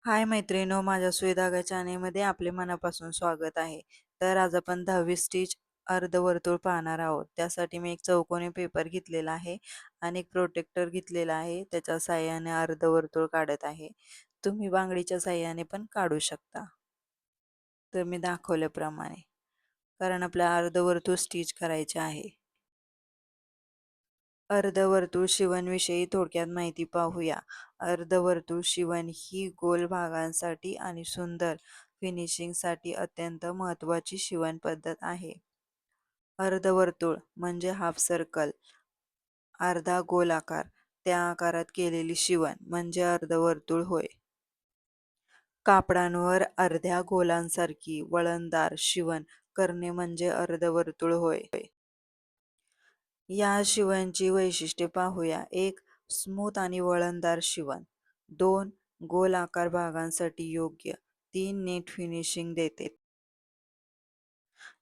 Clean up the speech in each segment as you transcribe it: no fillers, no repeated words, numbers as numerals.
हाय मैत्रिणो, माझ्या सुईधागा चॅनेलमध्ये आपले मनापासून स्वागत आहे. तर आज आपण 10वी स्टिच अर्धवर्तुळ पाहणार आहोत. त्यासाठी मी एक चौकोनी पेपर घेतलेला आहे आणि एक प्रोटेक्टर घेतलेला आहे. त्याच्या साहाय्याने अर्धवर्तुळ काढत आहे. तुम्ही बांगडीच्या साहाय्याने पण काढू शकता. तर मी दाखवल्याप्रमाणे, कारण आपल्याला अर्धवर्तुळ स्टिच करायचे आहे. अर्धवर्तुळ शिवणविषयी थोडक्यात माहिती पाहूया. अर्धवर्तुळ शिवण ही गोल भागांसाठी आणि सुंदर फिनिशिंगसाठी अत्यंत महत्त्वाची शिवण पद्धत आहे. अर्धवर्तुळ म्हणजे हाफ सर्कल, अर्धा गोल आकार, त्या आकारात केलेली शिवण म्हणजे अर्धवर्तुळ होय. कापडांवर अर्ध्या गोलांसारखी वळणदार शिवण करणे म्हणजे अर्धवर्तुळ होय. या शिवणची वैशिष्ट्ये पाहूया. 1. स्मूथ आणि वळणदार शिवण. 2. गोल आकार भागांसाठी योग्य. 3. नीट फिनिशिंग देते.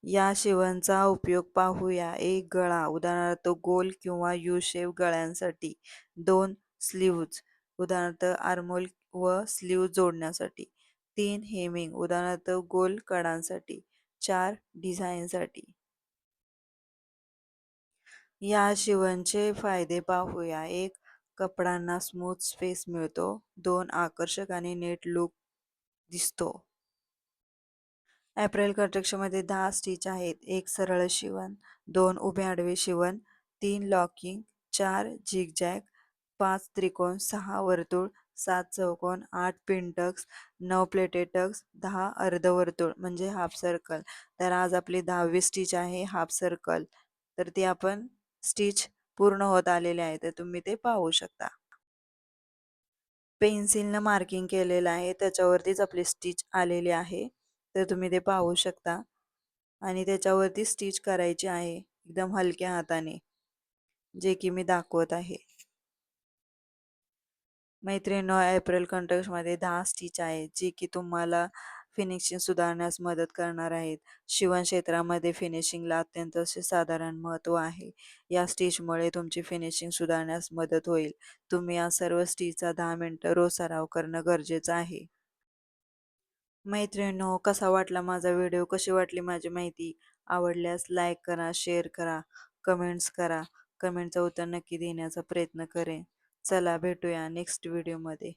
या शिवणचा उपयोग पाहूया. 1. गळा, उदाहरणार्थ गोल किंवा यू शेप गळ्यांसाठी. 2. स्लीव्ज, उदाहरणार्थ आर्महोल व स्लीव्ह जोडण्यासाठी. 3. हेमिंग, उदाहरणार्थ गोल कडांसाठी. 4. डिझाईनसाठी. या शिवणचे फायदे पाहूया. 1. कपड्यांना स्मूथ स्पेस मिळतो. 2. आकर्षक आणि नीट लुक दिसतो. ॲप्रॅल कटरक्षमध्ये 10 स्टिच आहेत. 1. सरळ शिवण, 2. उभे आडवे शिवण, 3. लॉकिंग, 4. झिगझॅग, 5. त्रिकोण, 6. वर्तुळ, 7. चौकोन, 8. Pin tucks, 9. Pleated tucks, 10. अर्धवर्तुळ म्हणजे हाफ सर्कल. तर आज आपली 10वी स्टिच आहे हाफ सर्कल. तर ती आपण स्टिच पूर्ण होत आलेले आहे, तर तुम्ही ते पाहू शकता. पेन्सिलनं मार्किंग केलेलं आहे, त्याच्यावरतीच आपली स्टिच आलेली आहे. तर तुम्ही ते पाहू शकता आणि त्याच्यावरती स्टिच करायची आहे एकदम हलक्या हाताने, जे की मी दाखवत आहे. मैत्रिणींनो, एप्रिल कंट्रास्टमध्ये 10 स्टिच आहेत, जे की तुम्हाला फिनिशिंग सुधारण्यास मदत करणार आहेत. शिवण क्षेत्रामध्ये फिनिशिंगला अत्यंत असे साधारण महत्त्व आहे. या स्टिचमुळे तुमची फिनिशिंग सुधारण्यास मदत होईल. तुम्ही या सर्व स्टिचचा 10 मिनिटं रोज सराव करणं गरजेचं आहे. मैत्रिणींनो, कसा वाटला माझा व्हिडिओ? कशी वाटली माझी माहिती? आवडल्यास लाईक करा, शेअर करा, कमेंट्स करा. कमेंटचं उत्तर नक्की देण्याचा प्रयत्न करेन. चला भेटूया नेक्स्ट व्हिडिओमध्ये.